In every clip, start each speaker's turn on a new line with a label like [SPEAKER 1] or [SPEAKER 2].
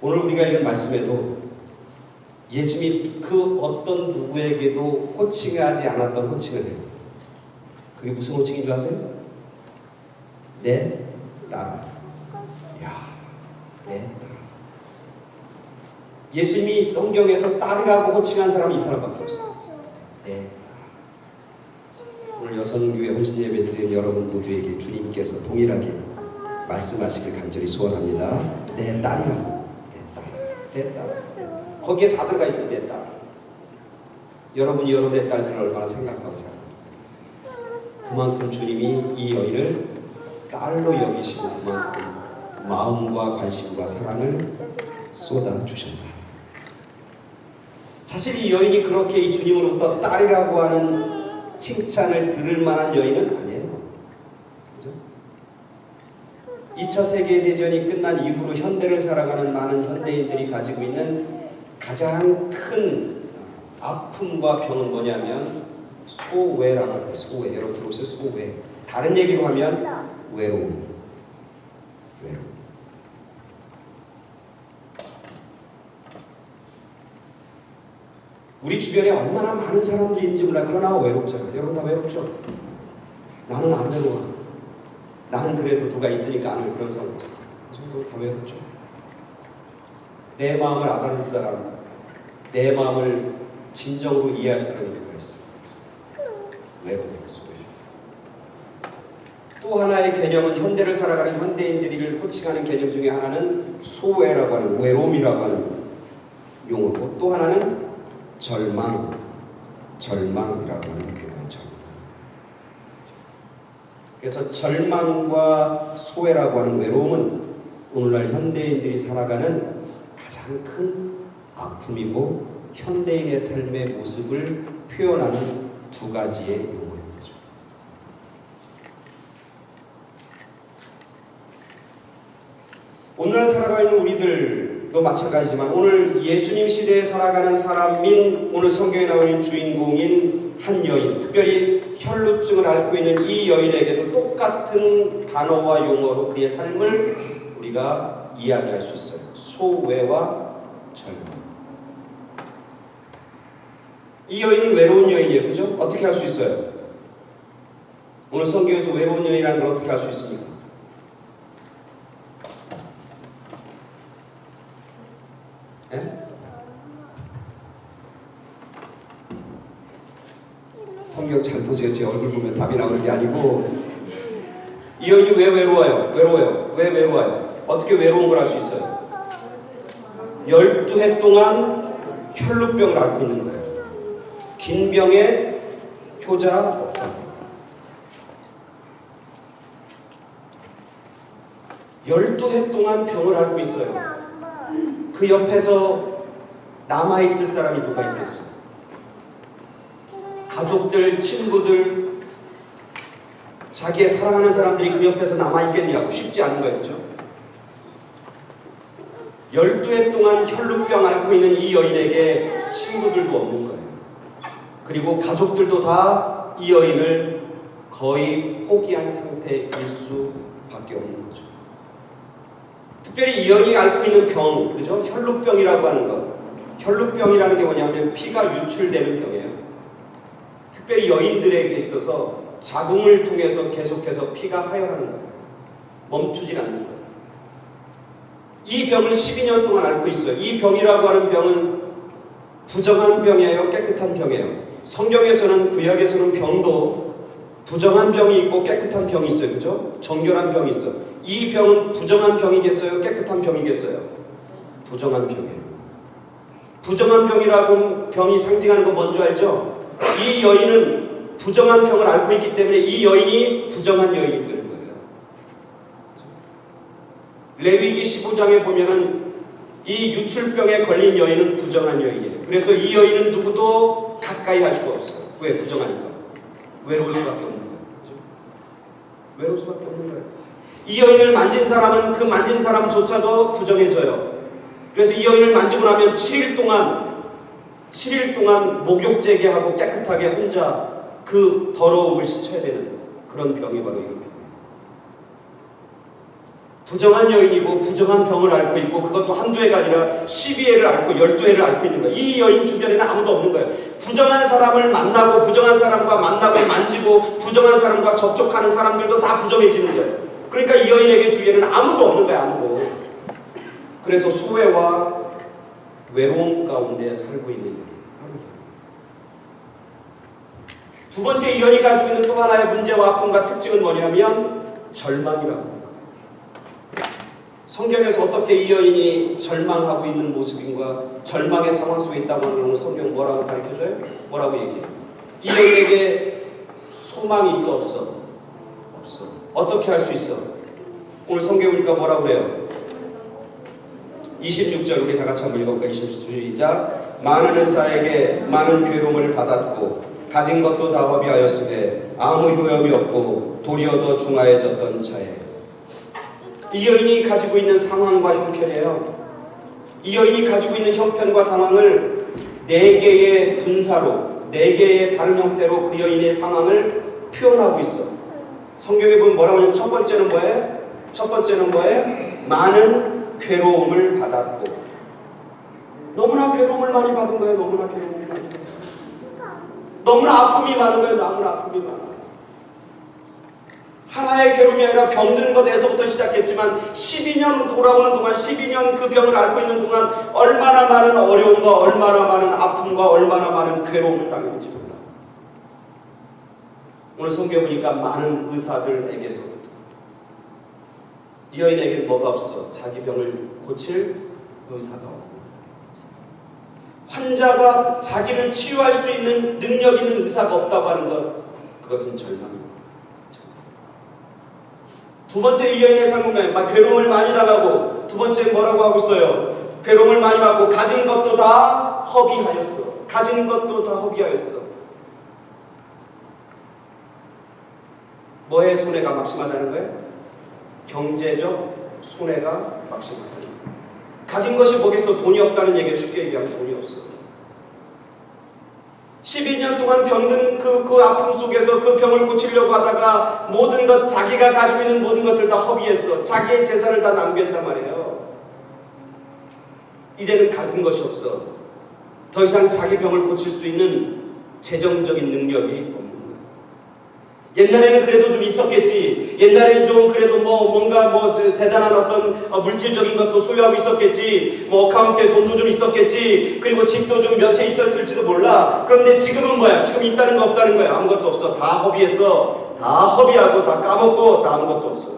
[SPEAKER 1] 오늘 우리가 읽은 말씀에도 예수님이 그 어떤 누구에게도 호칭하지 않았던 호칭을 해요. 그게 무슨 호칭인 줄 아세요? 내 딸. 이야, 내 딸. 예수님이 성경에서 딸이라고 호칭한 사람은 이 사람밖에 없어요. 내 딸. 오늘 여성교회 혼신예배 드린 여러분 모두에게 주님께서 동일하게 말씀하시길 간절히 소원합니다. 내 딸이라고. 내 딸. 내 딸. 거기에 다 들어가 있어요. 내 딸. 여러분이 여러분의 딸들을 얼마나 생각하고 생각합니까? 그만큼 주님이 이 여인을 딸로 여기시고 그만큼 마음과 관심과 사랑을 쏟아주셨다. 사실 이 여인이 그렇게 이 주님으로부터 딸이라고 하는 칭찬을 들을 만한 여인은 아니에요. 그죠? 2차 세계대전이 끝난 이후로 현대를 살아가는 많은 현대인들이 가지고 있는 가장 큰 아픔과 병은 뭐냐면 소외라고 해요. 소외. 여러분 들어보세요. 소외. 다른 얘기로 하면 외로움. 외로움. 우리 주변에 얼마나 많은 사람들이 있는지 몰라요. 그러나 외롭잖아요. 여러분 다 외롭죠? 나는 안 외로워. 나는 그래도 누가 있으니까 안 외로워. 그런 사람. 다 외롭죠. 내 마음을 알아줄 사람, 내 마음을 진정으로 이해할 사람이 누가 있어? 외로워요. 또 하나의 개념은 현대를 살아가는 현대인들을 호칭하는 개념 중에 하나는 소외라고 하는 외로움이라고 하는 용어고 또 하나는 절망이라고 하는 용어죠. 그래서 절망과 소외라고 하는 외로움은 오늘날 현대인들이 살아가는 가장 큰 아픔이고 현대인의 삶의 모습을 표현하는 두 가지의 용어인 거죠. 오늘날 살아가고 있는 우리들도 마찬가지지만 오늘 예수님 시대에 살아가는 사람인 오늘 성경에 나오는 주인공인 한 여인, 특별히 혈루증을 앓고 있는 이 여인에게도 똑같은 단어와 용어로 그의 삶을 우리가 이야기할 수 있어요. 소외와 절망. 이 여인은 외로운 여인이에요. 그죠? 어떻게 할 수 있어요? 오늘 성경에서 외로운 여인이라는 걸 어떻게 할 수 있습니까? 네? 성경 잘 보세요. 제 얼굴 보면 답이 나오는 게 아니고 이 여인이 왜 외로워요? 왜 외로워요? 어떻게 외로운 걸 알 수 있어요? 12해 동안 혈루병을 앓고 있는 거예요. 긴 병에 효자 없다. 12해 동안 병을 앓고 있어요. 그 옆에서 남아있을 사람이 누가 있겠어요? 가족들, 친구들, 자기의 사랑하는 사람들이 그 옆에서 남아있겠냐고 쉽지 않은 거예요. 그렇죠? 12해 동안 혈루병 앓고 있는 이 여인에게 친구들도 없는 거예요. 그리고 가족들도 다 이 여인을 거의 포기한 상태일 수밖에 없는 거죠. 특별히 이 여인이 앓고 있는 병, 그죠? 혈루병이라고 하는 것. 혈루병이라는 게 뭐냐면 피가 유출되는 병이에요. 특별히 여인들에게 있어서 자궁을 통해서 계속해서 피가 하혈하는 거예요. 멈추질 않는 거예요. 이 병을 12년 동안 앓고 있어요. 이 병이라고 하는 병은 부정한 병이에요? 깨끗한 병이에요? 성경에서는 구약에서는 병도 부정한 병이 있고 깨끗한 병이 있어요. 그죠? 정결한 병이 있어요. 이 병은 부정한 병이겠어요? 깨끗한 병이겠어요? 부정한 병이에요. 부정한 병이라고 병이 상징하는 건 뭔지 알죠? 이 여인은 부정한 병을 앓고 있기 때문에 이 여인이 부정한 여인이 되는 거예요. 레위기 15장에 보면은 이 유출병에 걸린 여인은 부정한 여인이에요. 그래서 이 여인은 누구도 가까이 할 수가 없어요. 왜? 부정하니까. 외로울 수밖에 없는 거예요. 그렇죠? 외로울 수밖에 없는 거예요. 이 여인을 만진 사람은 그 만진 사람조차도 부정해져요. 그래서 이 여인을 만지고 나면 7일 동안 목욕 재개하고 깨끗하게 혼자 그 더러움을 씻어야 되는 그런 병이 바로 이런 병이에요. 부정한 여인이고 부정한 병을 앓고 있고 그것도 한두 해가 아니라 12해를 앓고 12해를 앓고 있는 거예요. 이 여인 주변에는 아무도 없는 거예요. 부정한 사람을 만나고 부정한 사람과 만나고 만지고 부정한 사람과 접촉하는 사람들도 다 부정해지는 거예요. 그러니까 이 여인에게 주위에는 아무도 없는 거예요. 아무도. 그래서 소외와 외로움 가운데 살고 있는 여인. 두 번째 이 여인이 가지고 있는 또 하나의 문제와 아픔과 특징은 뭐냐면 절망이라고 합니다. 성경에서 어떻게 이 여인이 절망하고 있는 모습인가, 절망의 상황 속에 있다고 하는 걸 성경 뭐라고 가르쳐줘요? 뭐라고 얘기해요? 이 여인에게 소망이 있어 없어? 없어. 어떻게 할 수 있어? 오늘 성경 보니까 뭐라고 해요? 26절 우리 다 같이 한번 읽어볼까? 26절 시작. 많은 의사에게 많은 괴로움을 받았고 가진 것도 다 허비하였으되 아무 효험이 없고 도리어 더 중하여졌던 자에. 이 여인이 가지고 있는 상황과 형편이에요. 이 여인이 가지고 있는 형편과 상황을 4개의 분사로 4개의 다른 형태로 그 여인의 상황을 표현하고 있어. 성경에 보면 뭐라고 하냐면 첫 번째는 뭐예요? 첫 번째는 뭐예요? 많은 괴로움을 받았고. 너무나 괴로움을 많이 받은 거예요. 너무나 괴로움을 많이 받은 거예요. 너무나 아픔이 많은 거예요. 너무나 아픔이 많아요. 하나의 괴로움이 아니라 병든 것에서부터 시작했지만 12년 돌아오는 동안 12년 그 병을 앓고 있는 동안 얼마나 많은 어려움과 얼마나 많은 아픔과 얼마나 많은 괴로움을 당했는지 몰라. 오늘 성경 보니까 많은 의사들에게서부터 이 여인에게는 뭐가 없어? 자기 병을 고칠 의사가 없고 환자가 자기를 치유할 수 있는 능력 있는 의사가 없다고 하는 것, 그것은 절망입니다. 두 번째 이 여인의 삶은 막 괴로움을 많이 당하고 두 번째 뭐라고 하고 있어요? 괴로움을 많이 받고 가진 것도 다 허비하였어. 가진 것도 다 허비하였어. 뭐의 손해가 막심하다는 거예요? 경제적 손해가 막심하다는 거예요. 가진 것이 뭐겠어? 돈이 없다는 얘기예요. 쉽게 얘기하면 돈이 없어. 12년 동안 병든 그 아픔 속에서 그 병을 고치려고 하다가 모든 것, 자기가 가지고 있는 모든 것을 다 허비했어. 자기의 재산을 다 낭비했단 말이에요. 이제는 가진 것이 없어. 더 이상 자기 병을 고칠 수 있는 재정적인 능력이 없는 거예요. 옛날에는 그래도 좀 있었겠지. 옛날에는 좀 그래도 뭔가 대단한 어떤 물질적인 것도 소유하고 있었겠지. 어카운트에 돈도 좀 있었겠지. 그리고 집도 좀 몇 채 있었을지도 몰라. 그런데 지금은 뭐야? 지금 있다는 거 없다는 거야. 아무것도 없어. 다 허비했어. 다 허비하고 다 까먹고 다 아무것도 없어.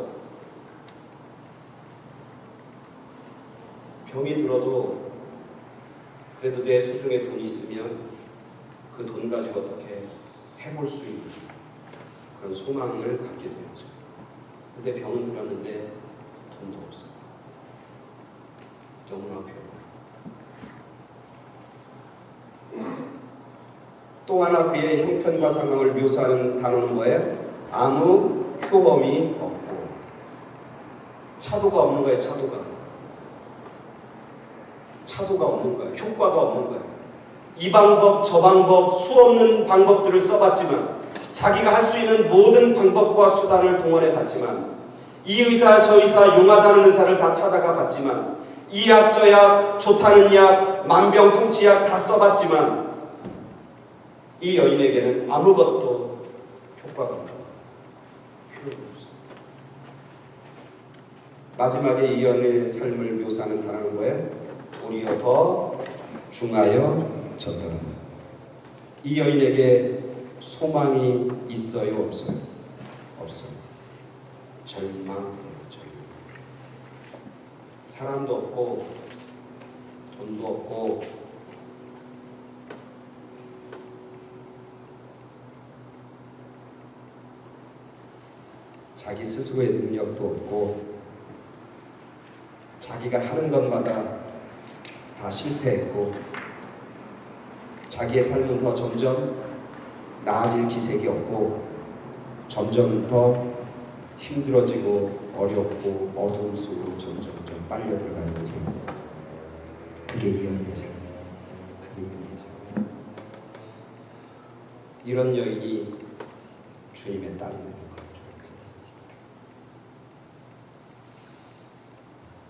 [SPEAKER 1] 병이 들어도 그래도 내 수중에 돈이 있으면 그 돈 가지고 어떻게 해볼 수 있는 그런 소망을 갖게 되었죠. 근데 병은 들었는데 돈도 없어. 너무나 괴로워. 또 하나 그의 형편과 상황을 묘사하는 단어는 뭐예요? 아무 효험이 없고. 차도가 없는 거예요. 차도가 없는 거예요. 효과가 없는 거예요. 이 방법 저 방법 수없는 방법들을 써봤지만 자기가 할 수 있는 모든 방법과 수단을 동원해 봤지만 이 의사 저 의사 용하다는 의사를 다 찾아가 봤지만 이 약 저 약 좋다는 약 만병통치약 다 써봤지만 이 여인에게는 아무것도 효과가 없다. 마지막에 이 여인의 삶을 묘사하는 단어는 뭐예요? 도리어 더 중하여졌더라. 이 여인에게 소망이 있어요? 없어요? 없어요. 절망. 사람도 없고 돈도 없고 자기 스스로의 능력도 없고 자기가 하는 것마다 다 실패했고 자기의 삶은 더 점점 나아질 기색이 없고 점점 더 힘들어지고 어렵고 어두운 속으로 점점 빨려 들어가는 삶. 그게 이 여인의 삶이에요. 그게 이 여인의 삶이에요. 이런 여인이 주님의 딸이 되는 거죠.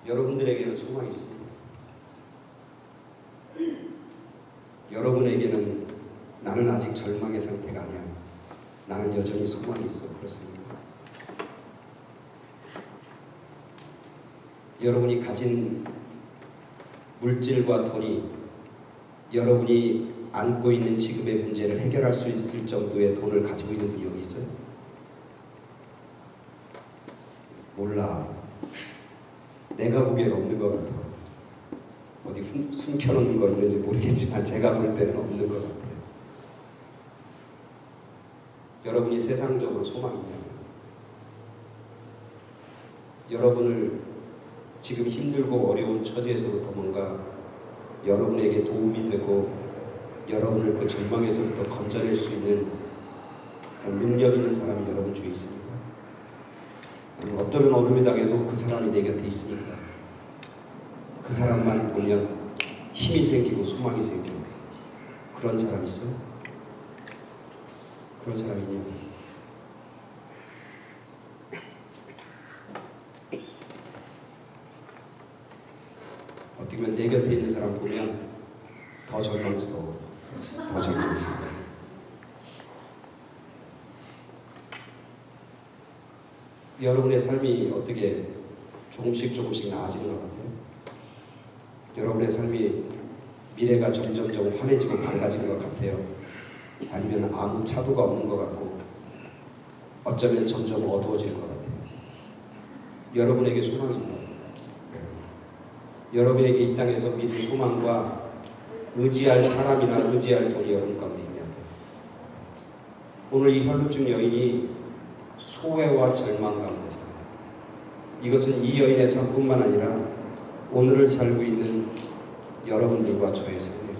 [SPEAKER 1] 여러분들에게는 소망이 있습니다. 여러분에게는 나는 아직 절망의 상태가 아니야, 나는 여전히 소망이 있어, 그렇습니다. 여러분이 가진 물질과 돈이 여러분이 안고 있는 지금의 문제를 해결할 수 있을 정도의 돈을 가지고 있는 분이 여기 있어요? 몰라. 내가 보기엔 없는 것 같아. 어디 숨겨놓은 거 있는지 모르겠지만 제가 볼 때는 없는 것 같아요. 여러분이 세상적으로 소망이 있냐고요. 여러분을 지금 힘들고 어려운 처지에서부터 뭔가 여러분에게 도움이 되고 여러분을 그 절망에서부터 건져낼 수 있는 능력 있는 사람이 여러분 주위에 있습니다. 어떤 어려움이 당해도 그 사람이 내 곁에 있으니까 그 사람만 보면 힘이 생기고 소망이 생기고 그런 사람 있어요? 그런 사람이 있냐고. 어떻게 보면 내 곁에 있는 사람 보면 더 절망스러워. 더 절망스러워. 여러분의 삶이 어떻게 조금씩 나아지는 것 같아요? 여러분의 삶이 미래가 점점 환해지고 밝아지는 것 같아요? 아니면 아무 차도가 없는 것 같고 어쩌면 점점 어두워질 것 같아요? 여러분에게 소망이 있나요? 여러분에게 이 땅에서 믿을 소망과 의지할 사람이나 의지할 돈이 여러분 가운데 있냐고요. 오늘 이 혈루증 여인이 소외와 절망 가운데 살아요. 이것은 이 여인의 삶뿐만 아니라 오늘을 살고 있는 여러분들과 저의 삶입니다.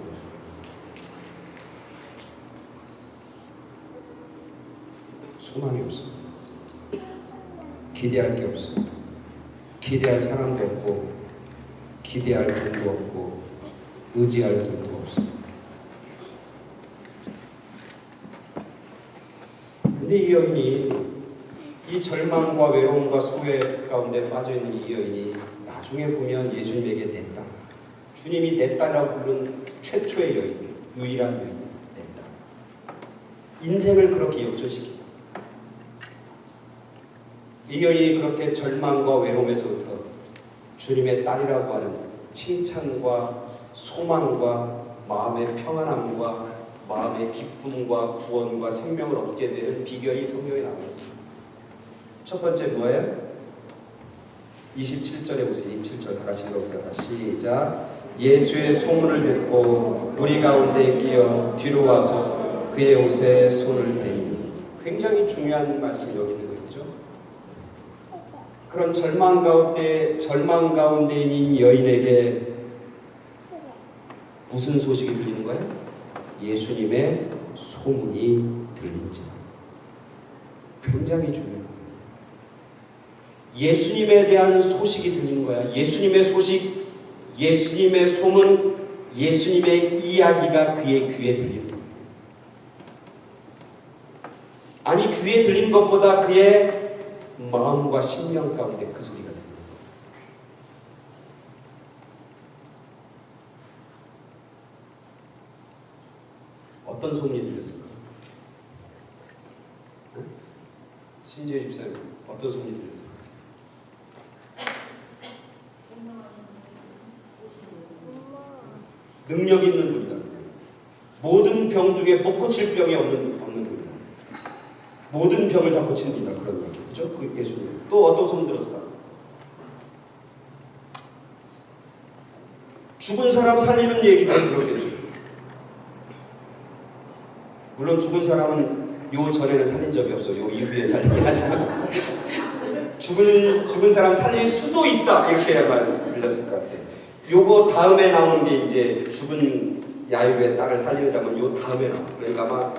[SPEAKER 1] 소망이 없어. 기대할 게 없어. 기대할 사람도 없고 기대할 돈도 없고 의지할 돈도 없어. 근데 이 여인이 이 절망과 외로움과 소외 가운데 빠져있는 이 여인이 나중에 보면 예수님에게 내 딸, 주님이 내 딸이라고 부른 최초의 여인, 유일한 여인, 내 딸. 인생을 그렇게 역전시킵니다. 이 여인이 그렇게 절망과 외로움에서부터 주님의 딸이라고 하는 칭찬과 소망과 마음의 평안함과 마음의 기쁨과 구원과 생명을 얻게 되는 비결이 성경에 나와 있습니다. 첫 번째 뭐예요? 27절에 보세요. 27절 다 같이 읽어볼까요? 시작. 예수의 소문을 듣고 우리 가운데 끼어 뒤로 와서 그의 옷에 손을 대니. 굉장히 중요한 말씀이 여기 있는 거죠. 그런 절망 가운데 있는 여인에게 무슨 소식이 들리는 거예요? 예수님의 소문이 들린지. 굉장히 중요해요. 예수님에 대한 소식이 들리는 거야. 예수님의 소식, 예수님의 소문, 예수님의 이야기가 그의 귀에 들리는 거야. 아니, 귀에 들리는 것보다 그의 마음과 심령 가운데 그 소리가 들려요. 어떤 소문이 들렸을까? 응? 신재희 집사님, 어떤 소문이 들렸을까? 능력 있는 분이다. 모든 병 중에 못 고칠 병이 없는 분이다. 모든 병을 다 고친다. 그런 얘기. 그죠? 그 예수님. 또 어떤 소문 들었을까? 죽은 사람 살리는 얘기도 들었겠죠. 물론 죽은 사람은 요 전에는 살린 적이 없어. 요 이후에 살리긴 하지만 죽은 사람 살릴 수도 있다. 이렇게만 들렸을 것 같아요. 요거 다음에 나오는 게 이제 죽은 야이로의 딸을 살리는 장면 요 다음에 나와요. 그러니까 아마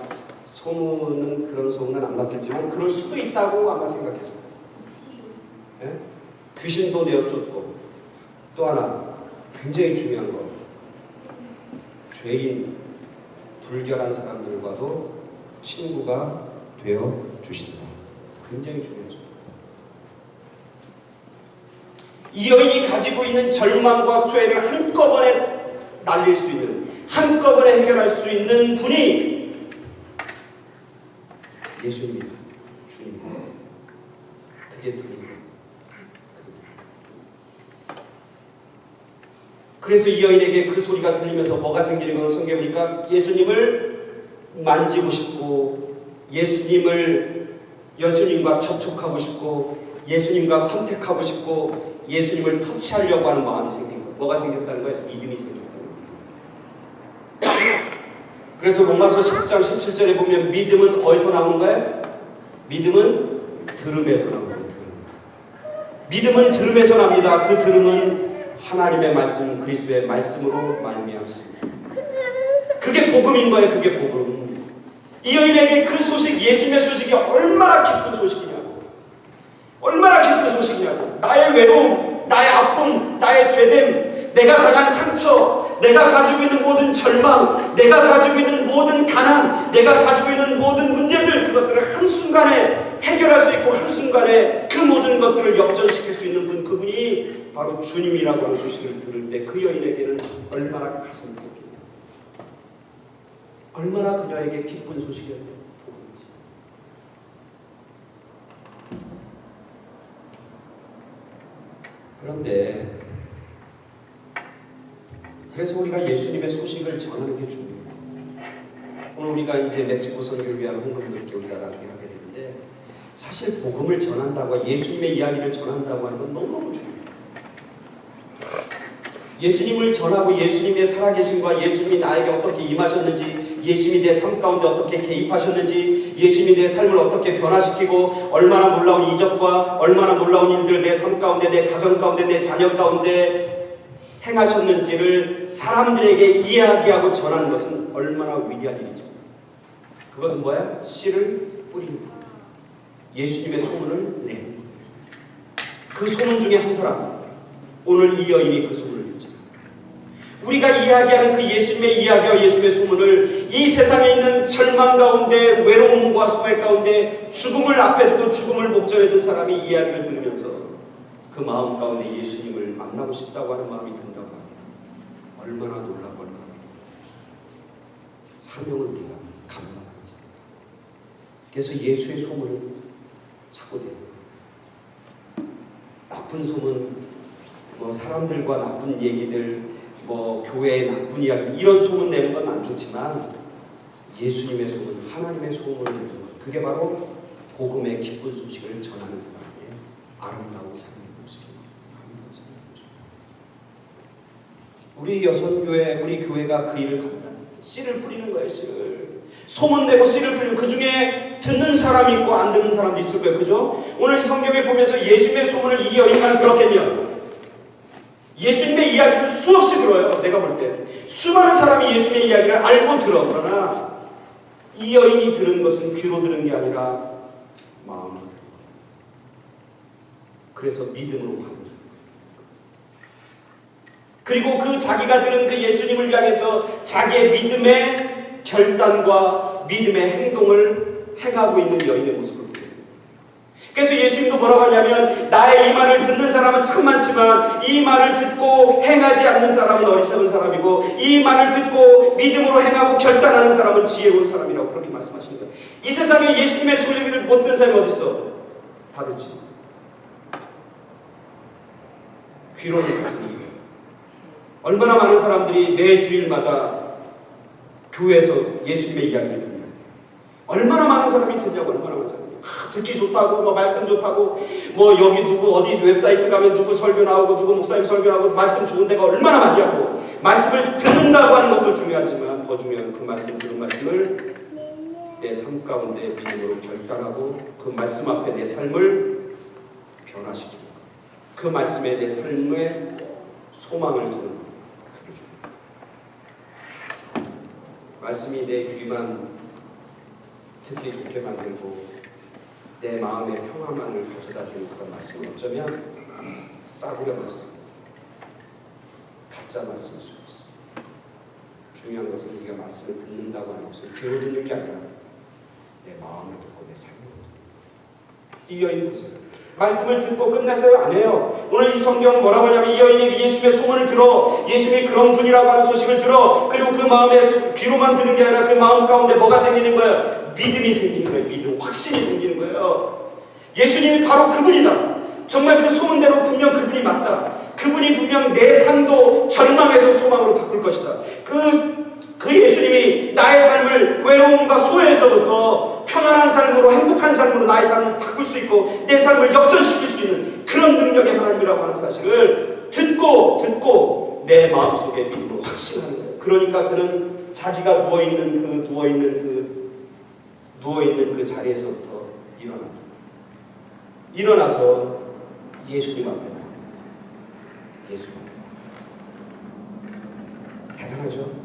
[SPEAKER 1] 소문은 그런 소문은 안 났을지만 그럴 수도 있다고 아마 생각했을 거예요. 네? 귀신도 내어쫓고 또 하나 굉장히 중요한 거 죄인 불결한 사람들과도 친구가 되어 주신다. 굉장히 중요하죠. 이 여인이 가지고 있는 절망과 수혜를 한꺼번에 날릴 수 있는, 한꺼번에 해결할 수 있는 분이 예수님이다. 주님이다. 그게 들립니다. 그래서 이 여인에게 그 소리가 들리면서 뭐가 생기는 걸 성경에 보니까 예수님을 만지고 싶고, 예수님과 접촉하고 싶고, 예수님과 컨택하고 싶고, 예수님을 터치하려고 하는 마음이 생긴 거예요. 뭐가 생겼다는 거예요? 믿음이 생겼다는 거예요. 그래서 로마서 10장 17절에 보면 믿음은 어디서 나오는 거예요? 믿음은 들음에서 나오는 거예요. 믿음은 들음에서 납니다. 그 들음은 하나님의 말씀, 그리스도의 말씀으로 말미암습니다. 그게 복음인 거예요. 그게 복음. 이 여인에게 그 소식, 예수님의 소식이 얼마나 기쁜 소식이냐고. 얼마나 기쁜 소식이냐고. 나의 외로움, 나의 아픔, 나의 죄됨, 내가 당한 상처, 내가 가지고 있는 모든 절망, 내가 가지고 있는 모든 가난, 내가 가지고 있는 모든 문제들, 그것들을 한순간에 해결할 수 있고 한순간에 그 모든 것들을 역전시킬 수 있는 분, 그분이 바로 주님이라고 하는 소식을 들을 때 그 여인에게는 얼마나 가슴이 뛰겠냐. 얼마나 그녀에게 기쁜 소식이었냐. 그런데 그래서 우리가 예수님의 소식을 전하는 게 중요해요. 오늘 우리가 이제 멕시코 선교를 위한 헌금들께 우리가 나중에 하게 되는데, 사실 복음을 전한다고, 예수님의 이야기를 전한다고 하는 건 너무너무 중요해요. 예수님을 전하고 예수님의 살아계심과 예수님이 나에게 어떻게 임하셨는지, 예수님이 내 삶 가운데 어떻게 개입하셨는지, 예수님이 내 삶을 어떻게 변화시키고 얼마나 놀라운 이적과 얼마나 놀라운 일들 내 삶 가운데, 내 가정 가운데, 내 자녀 가운데 행하셨는지를 사람들에게 이야기하고 전하는 것은 얼마나 위대한 일이죠. 그것은 뭐야? 씨를 뿌리는 거예요. 예수님의 소문을 내는 거예요. 그 소문 중에 한 사람, 오늘 이 여인이 그 소문을 듣죠. 우리가 이야기하는 그 예수님의 이야기와 예수님의 소문을 이 세상에 있는 절망 가운데, 외로움과 소외 가운데 죽음을 앞에 두고 죽음을 목전에 둔 사람이 이야기를 들으면서 그 마음 가운데 예수님을 만나고 싶다고 하는 마음이 든다고 합니다. 얼마나 놀라고 얼마나 사명을 우리가 감당하는지. 그래서 예수의 소문을 찾고 돼요. 나쁜 소문, 뭐 사람들과 나쁜 얘기들, 뭐 교회의 나쁜 이야기, 이런 소문 내는 건 안 좋지만 예수님의 소문, 하나님의 소문을 내는 것, 그게 바로 복음의 기쁜 소식을 전하는 사람의 아름다운 삶의 모습입니다. 우리 여선교회, 우리 교회가 그 일을 합니다. 씨를 뿌리는 거예요. 씨를 소문내고 씨를 뿌리는, 그 중에 듣는 사람이 있고 안 듣는 사람도 있을 거예요. 그죠? 오늘 성경에 보면서 예수님의 소문을 이 여인만 들었겠냐? 예수님의 이야기를 수없이 들어요. 내가 볼 때 수많은 사람이 예수님의 이야기를 알고 들어. 그러나 이 여인이 들은 것은 귀로 들은 게 아니라 마음으로 들은 거예요. 그래서 믿음으로 받는. 그리고 그 자기가 들은 그 예수님을 향해서 자기의 믿음의 결단과 믿음의 행동을 행하고 있는 여인의 모습을 보여요. 그래서 예수님도 뭐라고 하냐면, 나의 이 말을 듣는 사람은 참 많지만 이 말을 듣고 행하지 않는 사람은 어리석은 사람이고, 이 말을 듣고 믿음으로 행하고 결단하는 사람은 지혜로운 사람이라고 그렇게 말씀하시는 거예요. 이 세상에 예수님의 소리를 못 듣는 사람이 어디 있어? 다 듣지. 귀로는 듣니. 얼마나 많은 사람들이 매 주일마다 교회에서 예수님의 이야기를 듣냐. 얼마나 많은 사람이 듣냐고. 얼마나 많은 사람이. 듣기 좋다고, 뭐 말씀 좋다고, 뭐 여기 누구 어디 웹사이트 가면 누구 설교 나오고 누구 목사님 설교 나오고 말씀 좋은 데가 얼마나 많냐고. 말씀을 듣는다고 하는 것도 중요하지만 더 중요한 그 말씀, 그 말씀을 내 삶 가운데 믿음으로 결단하고 그 말씀 앞에 내 삶을 변화시키고 그 말씀에 내 삶에 소망을 두는 것. 말씀이 내 귀만 듣기 좋게 만들고 내 마음의 평화만을 가져다 주는 그런 말씀은 어쩌면 싸구려 말씀, 가짜 말씀일 수 있어. 중요한 것은 우리가 말씀을 듣는다고 하는 것을 귀로 듣는 게 아니라 내 마음을 듣고 내 삶을 듣고. 이 여인 보세요. 말씀을 듣고 끝내서요? 안 해요. 오늘 이 성경은 뭐라고 하냐면 이 여인이 예수님의 소문을 들어 예수님이 그런 분이라고 하는 소식을 들어 그리고 그 마음에 귀로만 듣는 게 아니라 그 마음 가운데 뭐가 생기는 거예요? 믿음이 생기는 거예요. 믿음, 확신이 생기는 거예요. 예수님이 바로 그분이다. 정말 그 소문대로 분명 그분이 맞다. 그분이 분명 내 삶도 절망에서 소망으로 바꿀 것이다. 그 예수님이 나의 삶을 외로움과 소외에서부터 평안한 삶으로 행복한 삶으로 나의 삶을 바꿀 수 있고 내 삶을 역전시킬 수 있는 그런 능력의 하나님이라고 하는 사실을 듣고 내 마음속에 믿음을 확신하는 거예요. 그러니까 그는 자기가 누워있는 그 자리에서부터 일어나서 예수님 앞에 나와요. 예수님 대단하죠?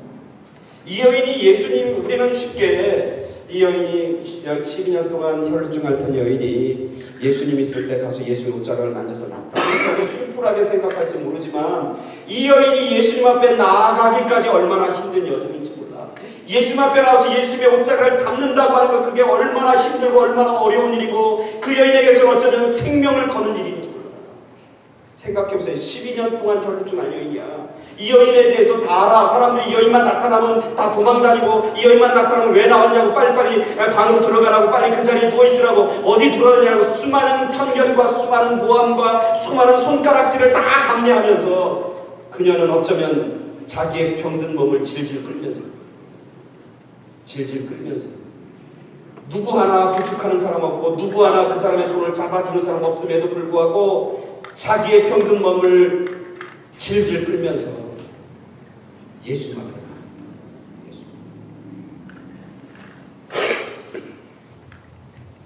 [SPEAKER 1] 이 여인이 예수님, 우리는 쉽게 이 여인이 12년 동안 혈루증 앓던 여인이 예수님 있을 때 가서 예수의 옷자락을 만져서 낫다. 그렇게 심플하게 생각할지 모르지만 이 여인이 예수님 앞에 나아가기까지 얼마나 힘든 여정인지 몰라. 예수님 앞에 나와서 예수님의 옷자락을 잡는다고 하는 것, 그게 얼마나 힘들고 얼마나 어려운 일이고 그 여인에게서는 어쩌면 생명을 거는 일인지 몰라. 생각해보세요. 12년 동안 혈루증 앓는 여인이야. 이 여인에 대해서 다 알아. 사람들이 이 여인만 나타나면 다 도망다니고 이 여인만 나타나면 왜 나왔냐고 빨리빨리 방으로 들어가라고 빨리 그 자리에 누워있으라고 어디 돌아다니냐고 수많은 편견과 수많은 모함과 수많은 손가락질을 다 감내하면서 그녀는 어쩌면 자기의 병든 몸을 질질 끌면서 누구 하나 부축하는 사람 없고 누구 하나 그 사람의 손을 잡아주는 사람 없음에도 불구하고 자기의 병든 몸을 질질 끌면서 예수님 앞에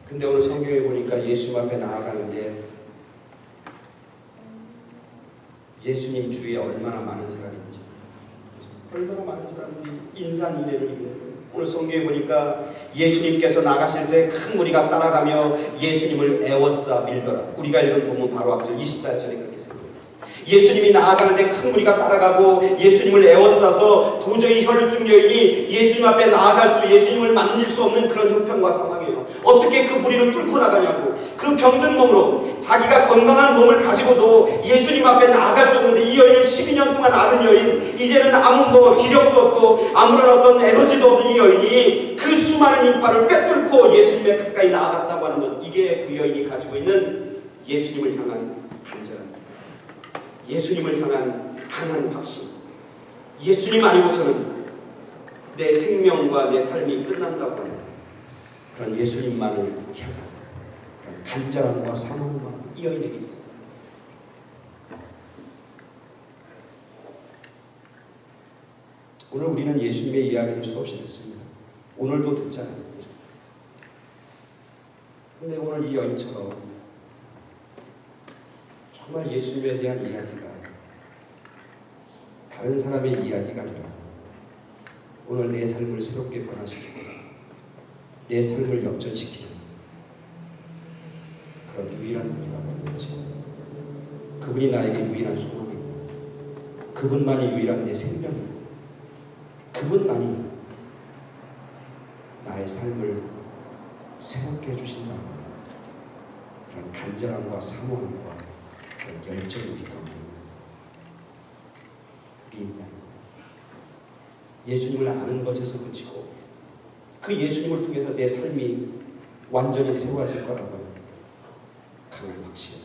[SPEAKER 1] 근데 오늘 성경에 보니까 예수님 앞에 나아가는데 예수님 주위에 얼마나 많은 사람인지, 얼마나 많은 사람들이 인산인해를 입는 거예요. 오늘 성경에 보니까 예수님께서 나가실 때 큰 무리가 따라가며 예수님을 애워싸 밀더라. 우리가 읽은 본문 바로 앞절 24절에 그렇게 생각합니다. 예수님이 나아가는데 큰 무리가 따라가고 예수님을 애워싸서 도저히 혈루증 여인이 예수님 앞에 나아갈 예수님을 만질 수 없는 그런 형편과 상황이에요. 어떻게 그 무리를 뚫고 나가냐고. 그 병든 몸으로 자기가 건강한 몸을 가지고도 예수님 앞에 나아갈 수 없는데 이 여인은 12년 동안 앓은 여인, 이제는 아무 기력도 없고 아무런 어떤 에너지도 없는 이 여인이 그 수많은 인파를 꿰뚫고 예수님에 가까이 나아갔다고 하는 것, 이게 그 여인이 가지고 있는 예수님을 향한 간절함, 예수님을 향한 강한 확신. 예수님 아니고서는 내 생명과 내 삶이 끝난다고 하는 그런 예수님만을 향한 그런 간절함과 사모함과 이 여인에게 있습니다. 오늘 우리는 예수님의 이야기를 수없이 듣습니다. 오늘도 듣잖아요. 그런데 오늘 이 여인처럼 정말 예수님에 대한 이야기가 다른 사람의 이야기가 아니라 오늘 내 삶을 새롭게 변화시키고 내 삶을 역전시키는 그런 유일한 분이라고 하는 사실, 그분이 나에게 유일한 소망이고 그분만이 유일한 내 생명이고 그분만이 나의 삶을 새롭게 해주신다. 그런 간절함과 사모함과 그런 열정이 우리 가운데 있다. 예수님을 아는 것에서 그치고 그 예수님을 통해서 내 삶이 완전히 새로워질 거라고 하는 강한 확신,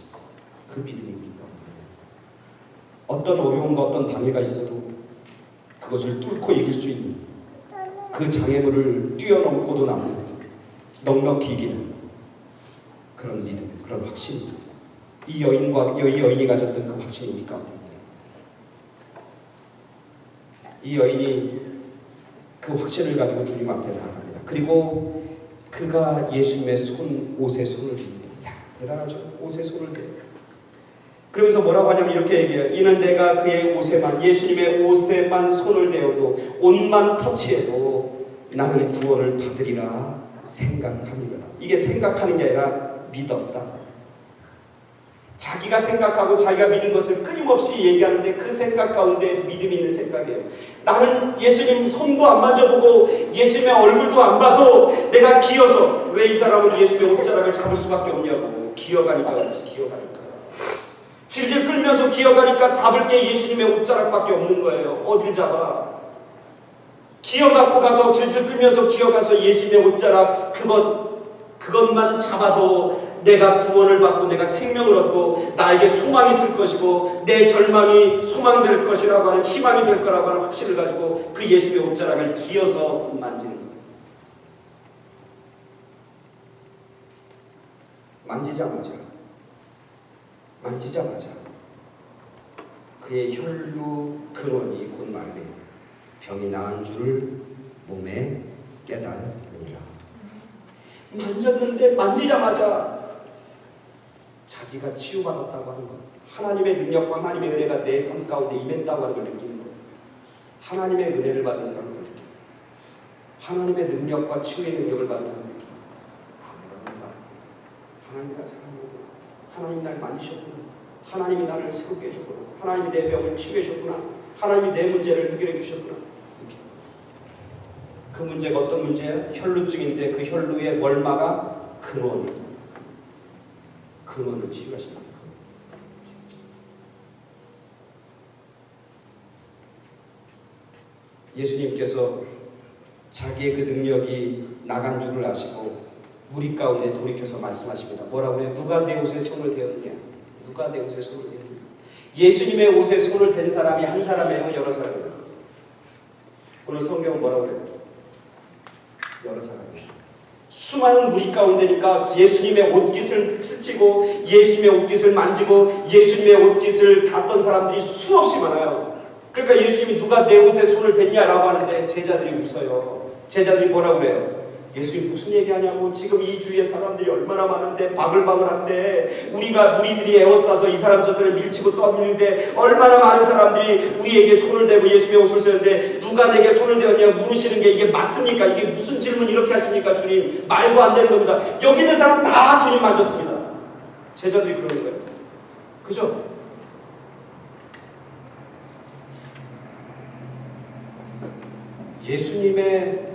[SPEAKER 1] 그 믿음이 우리 가운데 어떤 어려움과 어떤 방해가 있어도 그것을 뚫고 이길 수 있는 그 장애물을 뛰어넘고도 남는 넉넉히 이기는 그런 믿음, 그런 확신, 이 여인이 가졌던 그 확신이 우리 가운데 있네요. 이 여인이 그 확신을 가지고 주님 앞에 나아갑니다. 그리고 그가 예수님의 옷에 손을 댑니다. 대단하죠? 옷에 손을 대요. 그러면서 뭐라고 하냐면 이렇게 얘기해요. 이는 내가 그의 옷에만, 예수님의 옷에만 손을 대어도, 옷만 터치해도 나는 구원을 받으리라 생각합니다. 이게 생각하는 게 아니라 믿었다. 자기가 생각하고 자기가 믿은 것을 끊임없이 얘기하는데 그 생각 가운데 믿음이 있는 생각이에요. 나는 예수님 손도 안 만져보고 예수님의 얼굴도 안 봐도 내가 기어서 왜 이 사람은 예수님의 옷자락을 잡을 수밖에 없냐고. 아니에요. 기어가니까 그렇지, 기어가니까. 질질 끌면서 기어가니까 잡을 게 예수님의 옷자락밖에 없는 거예요. 어딜 잡아? 기어갖고 가서 질질 끌면서 기어가서 예수님의 옷자락 그것만 잡아도 내가 구원을 받고 내가 생명을 얻고 나에게 소망이 있을 것이고 내 절망이 소망될 것이라고 하는 희망이 될 거라고 하는 확신을 가지고 그 예수님의 옷자락을 기어서 만지는 거예요. 만지자마자 그의 혈루 근원이 곧 말하며 병이 나은 줄을 몸에 깨달으니라. 만졌는데 만지자마자 자기가 치유받았다고 하는 것, 하나님의 능력과 하나님의 은혜가 내 삶 가운데 임했다고 하는 걸 느끼는 것, 하나님의 은혜를 받은 사람을 느끼는 것, 하나님의 능력과 치유의 능력을 받은 사람을 느끼는 것. 하나님 내가 사랑하구나. 하나님 날 만지셨구나. 하나님이 나를 새롭게 해줬구나. 하나님이 내 병을 치유해 주셨구나. 하나님이 내 문제를 해결해 주셨구나. 그 문제가 어떤 문제야? 혈루증인데 그 혈루의 멀마가 근원을 치유하신다. 예수님께서 자기의 그 능력이 나간 줄을 아시고 무리 가운데 돌이켜서 말씀하십니다. 뭐라고 해요? 누가 내 옷에 손을 대었느냐? 누가 내 옷에 손을 대었느냐? 예수님의 옷에 손을 댄 사람이 한 사람이에요? 여러 사람이에요? 오늘 성경은 뭐라고 해요? 여러 사람이에요. 수많은 무리 가운데니까 예수님의 옷깃을 스치고 예수님의 옷깃을 만지고 예수님의 옷깃을 닿던 사람들이 수없이 많아요. 그러니까 예수님이 누가 내 옷에 손을 댔냐라고 하는데 제자들이 웃어요. 제자들이 뭐라고 그래요? 예수님 무슨 얘기하냐고. 지금 이 주위에 사람들이 얼마나 많은데 바글바글한데 무리들이 에워싸서 이 사람 저 사람 밀치고 떠밀는데 얼마나 많은 사람들이 우리에게 손을 대고 예수님의 옷을 쓰는데 누가 내게 손을 대었냐 물으시는 게 이게 맞습니까? 이게 무슨 질문 이렇게 하십니까? 주님 말도 안 되는 겁니다. 여기 있는 사람 다 주님 만졌습니다. 제자들이 그러는 거예요. 그죠? 예수님의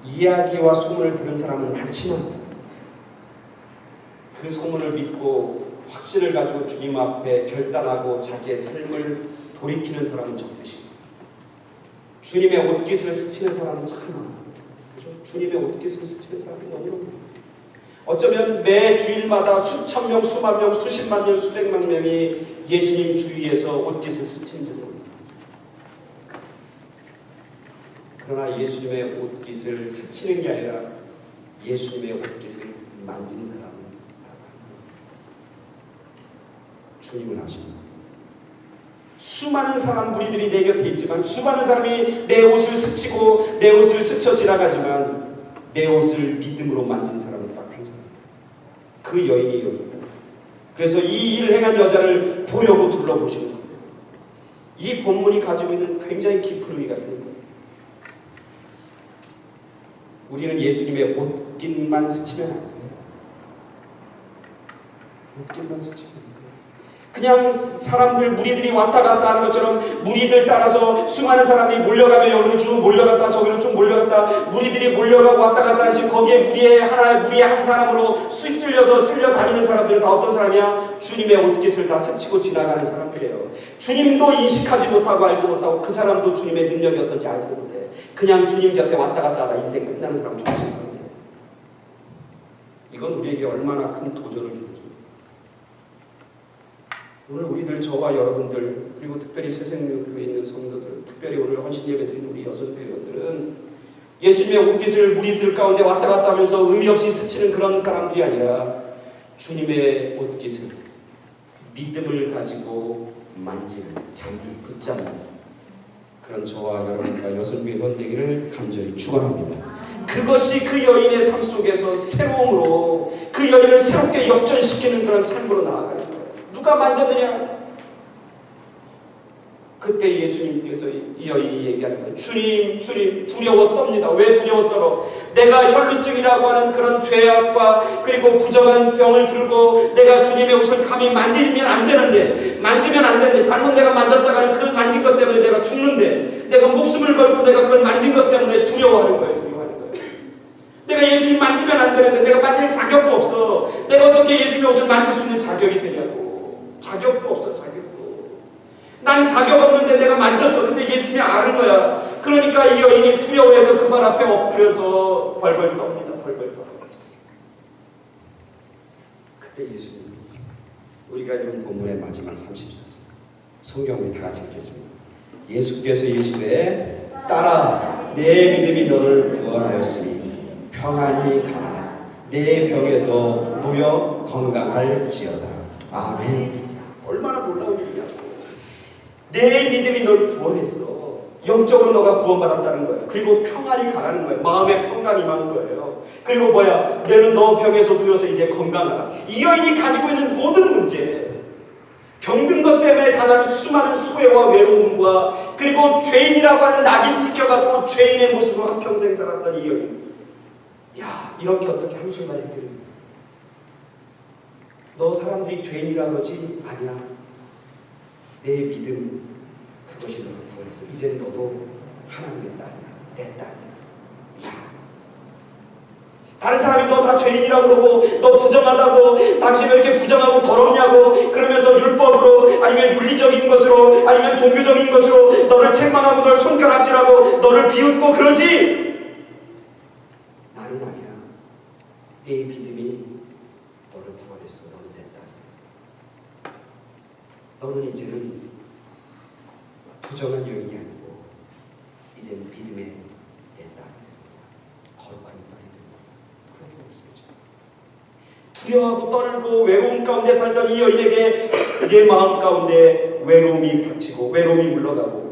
[SPEAKER 1] 이야기와 소문을 들은 사람은 많지만 그 소문을 믿고 확신을 가지고 주님 앞에 결단하고 자기의 삶을 돌이키는 사람은 적으시고 주님의 옷깃을 스치는 사람은 참 많아요. 그렇죠? 주님의 옷깃을 스치는 사람이 너무 많아요. 어쩌면 매 주일마다 수천 명, 수만 명, 수십만 명, 수백만 명이 예수님 주위에서 옷깃을 스치는지 모릅니다. 그러나 예수님의 옷깃을 스치는 게 아니라 예수님의 옷깃을 만진 사람은 주님을 아십니다. 수많은 사람 무리들이 내 곁에 있지만 수많은 사람이 내 옷을 스치고 내 옷을 스쳐 지나가지만 내 옷을 믿음으로 만진 사람은 딱 한 사람. 그 여인이 여기 있다. 그래서 이 일을 행한 여자를 보려고 둘러보시는 거예요. 이 본문이 가지고 있는 굉장히 깊은 의미가 있는 거예요. 우리는 예수님의 옷깃만 스치면 안 돼요. 옷깃만 스치면 안 돼요. 그냥 사람들 무리들이 왔다 갔다 하는 것처럼 무리들 따라서 수많은 사람이 몰려가면 여기로 쭉 몰려갔다 저기로 쭉 몰려갔다 무리들이 몰려가고 왔다 갔다 하지 거기에 무리의 한 사람으로 쓸려 다니는 사람들은 다 어떤 사람이야? 주님의 옷깃을 다 스치고 지나가는 사람들이에요. 주님도 인식하지 못하고 알지 못하고 그 사람도 주님의 능력이 어떤지 알지도 못해. 그냥 주님 곁에 왔다 갔다 하다 인생 끝나는 사람 좋아하시는 사람이에요. 이건 우리에게 얼마나 큰 도전을 주는지. 오늘 우리들 저와 여러분들 그리고 특별히 새생명교회에 있는 성도들 특별히 오늘 헌신 예배드린 우리 여성교회원들은 예수님의 옷깃을 무리들 가운데 왔다 갔다 하면서 의미 없이 스치는 그런 사람들이 아니라 주님의 옷깃을 믿음을 가지고 만지는 잡는 붙잡는 그런 저와 여러분과 여성교회원 되기를 간절히 축원합니다. 그것이 그 여인의 삶 속에서 새로움으로 그 여인을 새롭게 역전시키는 그런 삶으로 나아가는 거예요. 누가 만졌느냐? 그때 예수님께서 이 여인이 얘기하는 거예요. 주님 두려워 떱니다. 왜 두려워 떨어? 내가 혈루증이라고 하는 그런 죄악과 그리고 부정한 병을 들고 내가 주님의 옷을 감히 만지면 안 되는데 잘못 내가 만졌다가는 그 만진 것 때문에 내가 죽는데 내가 목숨을 걸고 내가 그걸 만진 것 때문에 두려워하는 거예요.
[SPEAKER 2] 내가 예수님 만지면 안 되는데 내가 만질 자격도 없어. 내가 어떻게 예수님의 옷을 만질 수 있는 자격이 되냐고. 자격도 없어. 자격도. 난 자격 없는데 내가 만졌어. 근데 예수님이 아는 거야. 그러니까 이 여인이 두려워해서 그 발 앞에 엎드려서 벌벌 떱니다. 벌벌 떠.
[SPEAKER 1] 그때 예수님이 우리가 읽은 본문의 마지막 34절 성경을 다 같이 읽겠습니다. 예수께서 이르시되 딸아 내 믿음이 너를 구원하였으니 평안히 가라. 내 병에서 누여 건강할지어다. 아멘. 얼마나 놀라운 일이냐고. 내 믿음이 너를 구원했어. 영적으로 너가 구원받았다는 거예요. 그리고 평안히 가라는 거예요. 마음의 평강이 임하는 거예요. 그리고 뭐야? 너는 너 병에서 누워서 이제 건강하라. 이 여인이 가지고 있는 모든 문제, 병든 것 때문에 당한 수많은 소외와 외로움과 그리고 죄인이라고 하는 낙인 찍혀갖고 죄인의 모습으로 한평생 살았던 이 여인. 야, 이렇게 어떻게 한순간에 해결합니까? 너 사람들이 죄인이라 그러지? 아니야. 내 믿음, 그것이 너를 구원했어. 이젠 너도 하나님의 딸이야. 내 딸이야. 야. 다른 사람이 너 다 죄인이라고 그러고 너 부정하다고 당신 왜 이렇게 부정하고 더럽냐고 그러면서 율법으로 아니면 윤리적인 것으로 아니면 종교적인 것으로 너를 책망하고 널 손가락질하고 너를 비웃고 그러지. 나는 아니야. 내 믿음이 너를 구원했어. 너는 내 딸이야. 너는 이제는 부정한 여인이 아니고 이제는 믿음의 내 딸이야. 거룩한 딸이 두려워하고 떨고 외로움 가운데 살던 이 여인에게 그의 마음 가운데 외로움이 닥치고 외로움이 물러가고